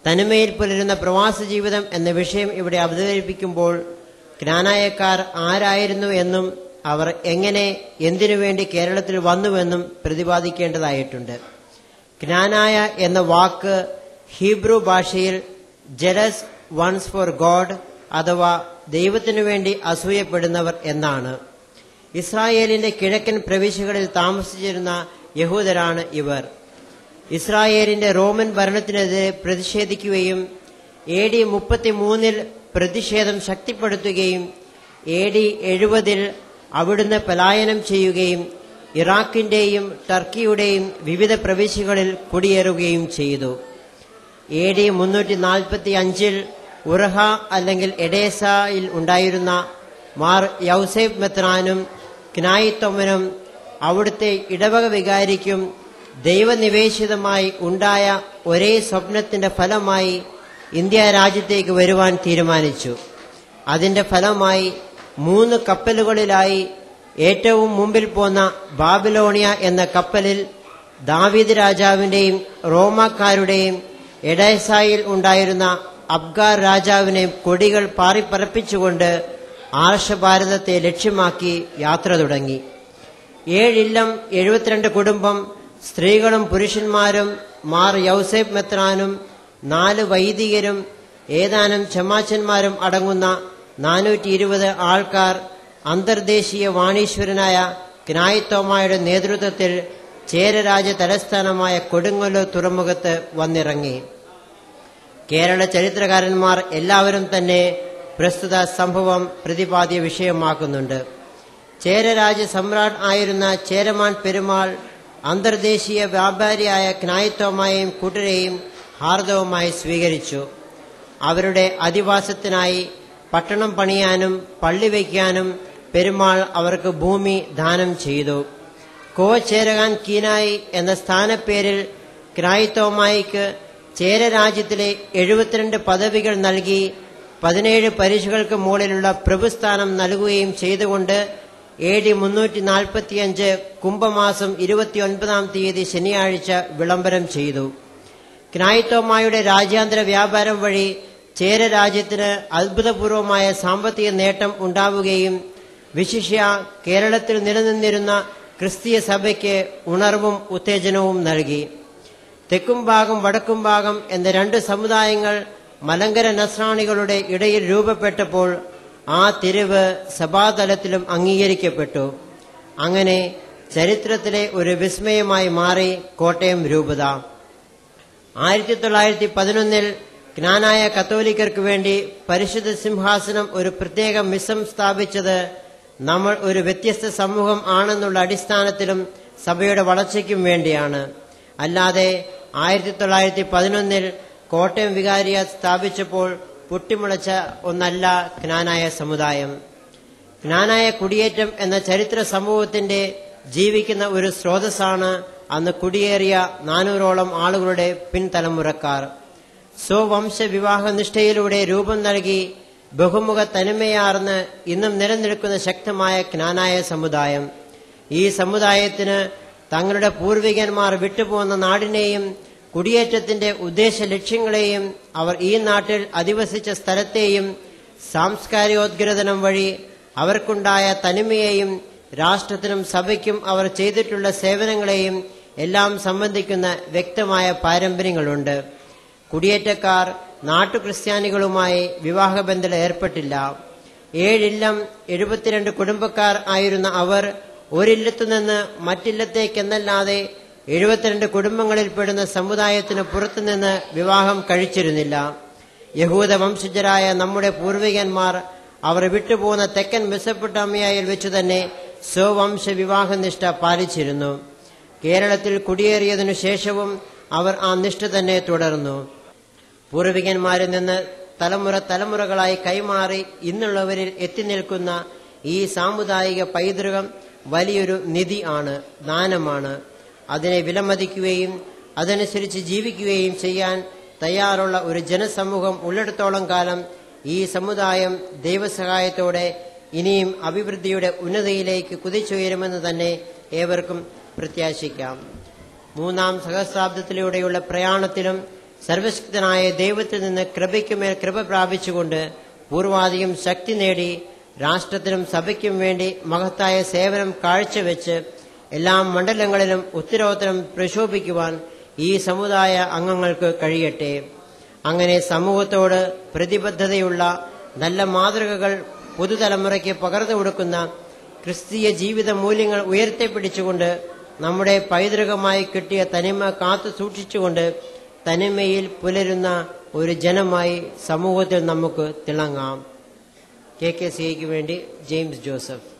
തനിമയിൽ പുലരുന്ന പ്രവാസ ജീവിതം എന്ന വിഷയം ഇവിടെ അവതരിപ്പിക്കുമ്പോൾ ക്നാനായക്കാർ ആരായിരുന്നു എന്നും അവർ എങ്ങനെ എന്തിനുവേണ്ടി കേരളത്തിൽ വന്നുവെന്നും പ്രതിപാദിക്കേണ്ടതായിട്ടുണ്ട്. ക്നാനായ എന്ന വാക്ക് ഹീബ്രു ഭാഷയിൽ ജലസ് വൺസ് ഫോർ ഗോഡ് അഥവാ ദൈവത്തിനു വേണ്ടി അസൂയപ്പെടുന്നവർ എന്നാണ്. ഇസ്രായേലിന്റെ കിഴക്കൻ പ്രവിശ്യകളിൽ താമസിച്ചിരുന്ന യഹൂദരാണ് ഇവർ. ഇസ്രായേലിന്റെ റോമൻ ഭരണത്തിനെതിരെ പ്രതിഷേധിക്കുകയും AD 33 പ്രതിഷേധം ശക്തിപ്പെടുത്തുകയും AD 70 അവിടുന്ന് പലായനം ചെയ്യുകയും ഇറാഖിന്റെയും ടർക്കിയുടെയും വിവിധ പ്രവിശ്യകളിൽ കുടിയേറുകയും ചെയ്തു. AD 345 ഉറഹ അല്ലെങ്കിൽ എഡേസയിൽ ഉണ്ടായിരുന്ന മാർ യൗസേപ്പ് മെത്രാനും ക്നായിത്തൊമനും അവിടുത്തെ ഇടവക വികാരിക്കും ദൈവനിവേശിതമായി ഉണ്ടായ ഒരേ സ്വപ്നത്തിന്റെ ഫലമായി ഇന്ത്യ രാജ്യത്തേക്ക് വരുവാൻ തീരുമാനിച്ചു. അതിന്റെ ഫലമായി 3 കപ്പലുകളിലായി ഏറ്റവും മുമ്പിൽ പോന്ന ബാബിലോണിയ എന്ന കപ്പലിൽ ദാവീദ് രാജാവിന്റെയും റോമാക്കാരുടെയും എഡേസായിൽ ഉണ്ടായിരുന്ന അബ്ഗാർ രാജാവിനെയും കൊടികൾ പാറിപ്പറപ്പിച്ചുകൊണ്ട് ആർഷഭാരതത്തെ ലക്ഷ്യമാക്കി യാത്ര തുടങ്ങി. 7 ഇല്ലം 72 കുടുംബം, സ്ത്രീകളും പുരുഷന്മാരും, മാർ യൗസേപ്പ് മെത്രാനും 4 വൈദികരും ഏതാനും ചമാച്ചന്മാരും അടങ്ങുന്ന 420 ആൾക്കാർ അന്തർദേശീയ വാണീശ്വരനായ ക്നായിത്തോമായുടെ നേതൃത്വത്തിൽ ചേരരാജ്യ തലസ്ഥാനമായ കൊടുങ്ങല്ലൂർ തുറമുഖത്ത് വന്നിറങ്ങി. കേരള ചരിത്രകാരന്മാർ എല്ലാവരും തന്നെ പ്രസ്തുത സംഭവം പ്രതിപാദ്യ വിഷയമാക്കുന്നുണ്ട്. ചേരരാജ്യ സമ്രാട്ട് ആയിരുന്ന ചേരമാൻ പെരുമാൾ അന്തർദേശീയ വ്യാപാരിയായ ക്നായിത്തോമായെയും കൂട്ടരെയും ഹാർദവമായി സ്വീകരിച്ചു. അവരുടെ അധിവാസത്തിനായി പട്ടണം പണിയാനും പള്ളി വയ്ക്കാനും പെരുമാൾ അവർക്ക് ഭൂമി ദാനം ചെയ്തു. ചേരകാൻ കീനായി എന്ന സ്ഥാനപ്പേരിൽ ക്നായിത്തോമായിക്ക് ചേരരാജ്യത്തിലെ 72 പദവികൾ നൽകി 17 പരിശുകൾക്ക് മുകളിലുള്ള പ്രഭുസ്ഥാനം നൽകുകയും ചെയ്തുകൊണ്ട് AD 345 കുംഭമാസം 29-ാം തീയതി ശനിയാഴ്ച വിളംബരം ചെയ്തു. ക്നായിത്തോമായുടെ രാജ്യാന്തര വ്യാപാരം വഴി ചേരരാജ്യത്തിന് അത്ഭുതപൂർവമായ സാമ്പത്തിക നേട്ടം ഉണ്ടാവുകയും വിശിഷ്യ കേരളത്തിൽ നിലനിന്നിരുന്ന ക്രിസ്തീയ സഭയ്ക്ക് ഉണർവും ഉത്തേജനവും നൽകി. തെക്കുംഭാഗം വടക്കുംഭാഗം എന്ന 2 സമുദായങ്ങൾ മലങ്കര നസ്രാണികളുടെ ഇടയിൽ രൂപപ്പെട്ടപ്പോൾ ആ തിരിവ് സഭാതലത്തിലും അംഗീകരിക്കപ്പെട്ടു. അങ്ങനെ ചരിത്രത്തിലെ ഒരു വിസ്മയമായി മാറി കോട്ടയം രൂപത. 1911 ക്നാനായ കത്തോലിക്കർക്ക് വേണ്ടി പരിശുദ്ധ സിംഹാസനം ഒരു പ്രത്യേക മിസം സ്ഥാപിച്ചത് നമ്മൾ ഒരു വ്യത്യസ്ത സമൂഹം ആണെന്നുള്ള അടിസ്ഥാനത്തിലും സഭയുടെ വളർച്ചയ്ക്കും വേണ്ടിയാണ്. അല്ലാതെ 1911 കോട്ടയം വികാരിയ സ്ഥാപിച്ചപ്പോൾ പൊട്ടിമുളച്ച ഒന്നല്ല ക്നാനായ സമുദായം. ക്നാനായ കുടിയേറ്റം എന്ന ചരിത്ര സംഭവത്തിന്റെ ജീവിക്കുന്ന ഒരു സ്രോതസ്സാണ് അന്ന് കുടിയേറിയ 400ഓളം ആളുകളുടെ പിൻതലമുറക്കാർ. സ്വവംശ വിവാഹ നിഷ്ഠയിലൂടെ രൂപം നൽകി ബഹുമുഖ തനിമയാർന്ന് ഇന്നും നിലനിൽക്കുന്ന ശക്തമായ ക്നാനായ സമുദായം. ഈ സമുദായത്തിന് തങ്ങളുടെ പൂർവികന്മാർ വിട്ടുപോകുന്ന നാടിനെയും കുടിയേറ്റത്തിന്റെ ഉദ്ദേശ ലക്ഷ്യങ്ങളെയും അവർ ഈ നാട്ടിൽ അധിവസിച്ച സ്ഥലത്തെയും സാംസ്കാരികോദ്ഗ്രഥനം വഴി അവർക്കുണ്ടായ തനിമയെയും രാഷ്ട്രത്തിനും സഭയ്ക്കും അവർ ചെയ്തിട്ടുള്ള സേവനങ്ങളെയും എല്ലാം സംബന്ധിക്കുന്ന വ്യക്തമായ പാരമ്പര്യങ്ങളുണ്ട്. കുടിയേറ്റക്കാർ നാട്ടുക്രിസ്ത്യാനികളുമായി വിവാഹബന്ധത്തിൽ ഏർപ്പെട്ടില്ല. 7 ഇല്ലം 72 കുടുംബക്കാർ ആയിരുന്ന അവർ ഒരില്ലത്തുനിന്ന് മറ്റില്ലത്തേക്കെന്നല്ലാതെ 72 കുടുംബങ്ങളിൽപ്പെടുന്ന സമുദായത്തിന് പുറത്തുനിന്ന് വിവാഹം കഴിച്ചിരുന്നില്ല. യഹൂദ വംശജരായ നമ്മുടെ പൂർവികന്മാർ അവർ വിട്ടുപോകുന്ന തെക്കൻ മെസൊപ്പൊട്ടാമിയയിൽ വെച്ചു തന്നെ സ്വവംശ വിവാഹനിഷ്ഠ പാലിച്ചിരുന്നു. കേരളത്തിൽ കുടിയേറിയതിനു ശേഷവും അവർ ആ നിഷ്ഠ തന്നെ തുടർന്നു. പൂർവികന്മാരിൽ നിന്ന് തലമുറകളായി കൈമാറി ഇന്നുള്ളവരിൽ എത്തി നിൽക്കുന്ന ഈ സാമുദായിക പൈതൃകം വലിയൊരു നിധി ആണ്, ദാനമാണ്. അതിനെ വിലമതിക്കുകയും അതനുസരിച്ച് ജീവിക്കുകയും ചെയ്യാൻ തയ്യാറുള്ള ഒരു ജനസമൂഹം ഉള്ളിടത്തോളം കാലം ഈ സമുദായം ദൈവസഹായത്തോടെ ഇനിയും അഭിവൃദ്ധിയുടെ ഉന്നതിയിലേക്ക് കുതിച്ചുയരുമെന്ന് തന്നെ ഏവർക്കും പ്രത്യാശിക്കാം. 3-ാം സഹസ്രാബ്ദത്തിലൂടെയുള്ള പ്രയാണത്തിലും സർവശക്തനായ ദൈവത്തിൽ നിന്ന് കൃപയ്ക്കുമേൽ കൃപ പ്രാപിച്ചുകൊണ്ട് പൂർവാധികം ശക്തി നേടി രാഷ്ട്രത്തിനും സഭയ്ക്കും വേണ്ടി മഹത്തായ സേവനം കാഴ്ചവെച്ച് എല്ലാ മണ്ഡലങ്ങളിലും ഉത്തരോത്തരം പ്രശോഭിക്കുവാൻ ഈ സമുദായ അംഗങ്ങൾക്ക് കഴിയട്ടെ. അങ്ങനെ സമൂഹത്തോട് പ്രതിബദ്ധതയുള്ള നല്ല മാതൃകകൾ പുതുതലമുറയ്ക്ക് പകർന്നു കൊടുക്കുന്ന ക്രിസ്തീയ ജീവിത മൂല്യങ്ങൾ ഉയർത്തിപ്പിടിച്ചുകൊണ്ട് നമ്മുടെ പൈതൃകമായി കിട്ടിയ തനിമ കാത്തു സൂക്ഷിച്ചുകൊണ്ട് തനിമയിൽ പുലരുന്ന ഒരു ജനമായി സമൂഹത്തിൽ നമുക്ക് തിളങ്ങാം. KKCAക്ക് വേണ്ടി ജെയിംസ് ജോസഫ്.